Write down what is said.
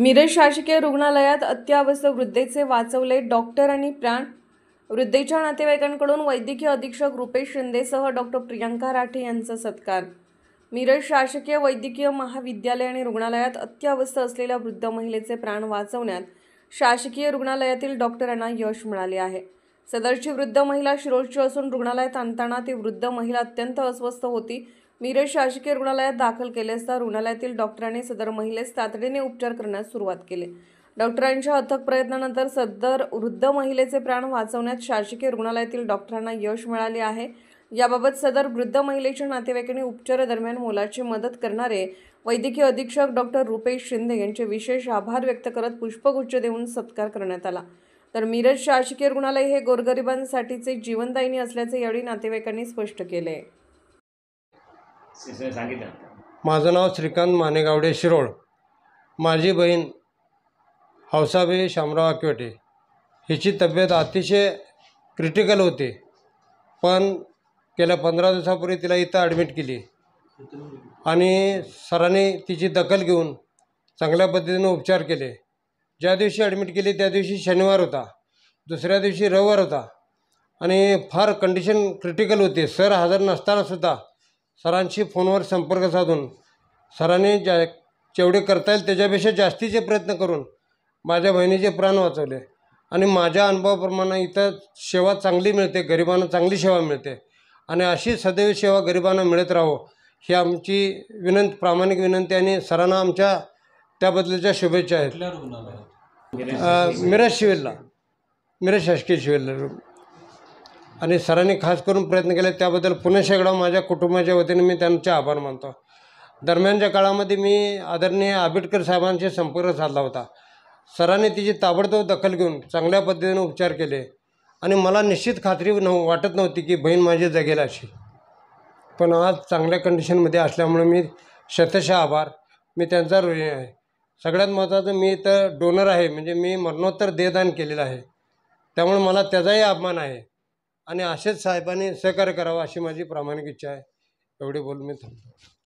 मिरज शासकीय रुग्णालयात अत्यावस्थ वृद्धेचे वाचवले डॉक्टर आणि प्राण। वृद्धेच्या नातेवाईकांकडून वैद्यकीय अधीक्षक रुपेश शिंदेसह डॉक्टर प्रियंका राठे यांचा सत्कार। मिरज शासकीय वैद्यकीय महाविद्यालय आणि रुग्णालयात अत्यावस्थ असलेल्या वृद्ध महिलेचे प्राण वाचवण्यात शासकीय रुग्णालयातील डॉक्टरांना यश मिळाले आहे। सदरची वृद्ध महिला शिरोळची असून रुग्णालयात आणताना ती वृद्ध महिला अत्यंत अस्वस्थ होती। मिरज शासकीय रुग्णालयात दाखल केले असता रुग्णालयातील डॉक्टरांनी सदर महिलेस तातडीने उपचार करण्यास सुरुवात केली। डॉक्टरांच्या अथक प्रयत्नानंतर सदर वृद्ध महिलेचे प्राण वाचवण्यात शासकीय रुग्णालयातील डॉक्टरांना यश मिळाले आहे। याबाबत सदर वृद्ध महिलेच्या नातेवाईकांनी उपचारादरम्यान मोलाची मदत करणारे वैद्यकीय अधीक्षक डॉक्टर रुपेश शिंदे यांचे विशेष आभार व्यक्त करत पुष्पगुच्छ देऊन सत्कार करण्यात आला। तर मिरज शासकीय रुग्णालय हे गोरगरिबांसाठीचे जीवनदायिनी असल्याचे यावेळी नातेवाईकांनी स्पष्ट केले। माझं नाव श्रीकांत मानेगावडे शिरोळ। माझी बहीण हौसाबाई शामराव आकिवटे हिची तब्येत अतिशय क्रिटिकल होती, पण गेल्या 15 दिवसापूर्वी तिला इथं ॲडमिट केली आणि सरांनी तिची दखल घेऊन चांगल्या पद्धतीने उपचार केले। ज्या दिवशी ॲडमिट केली त्या दिवशी शनिवार होता, दुसऱ्या दिवशी रविवार होता आणि फार कंडिशन क्रिटिकल होती। सर हजर नसतानासुद्धा सरांशी फोनवर संपर्क साधून सरांनी जेवढे करता येईल त्याच्यापेक्षा जास्तीचे प्रयत्न करून माझ्या बहिणीचे प्राण वाचवले आणि माझ्या अनुभवाप्रमाणे इथं सेवा चांगली मिळते, गरिबांना चांगली सेवा मिळते आणि अशी सदैव सेवा गरिबांना मिळत राहो ही आमची प्रामाणिक विनंती आणि सरांना आमच्या त्याबद्दलच्या शुभेच्छा आहेत। मिरज शासकीय सिव्हिलला आणि सरांनी खास करून प्रयत्न केले त्याबद्दल पुन्हा शेकडा माझ्या कुटुंबाच्या वतीने मी त्यांचे आभार मानतो। दरम्यानच्या काळामध्ये मी आदरणीय आंबेडकर साहेबांशी संपर्क साधला होता। सरांनी तिची ताबडतोब दखल घेऊन चांगल्या पद्धतीने उपचार केले आणि मला निश्चित खात्री वाटत नव्हती की बहीण माझी जगेल अशी, पण आज चांगल्या कंडिशनमध्ये असल्यामुळे मी शतशः आभार, मी त्यांचा ऋणी आहे। सगळ्यात महत्त्वाचं मी तर डोनर आहे, म्हणजे मी मरणोत्तर देहदान केलेलं आहे, त्यामुळे मला त्याचाही अभिमान आहे आणि असेच साहेबांनी सहकार्य करावं अशी माझी प्रामाणिक इच्छा आहे। एवढे बोलून मी थांबतो।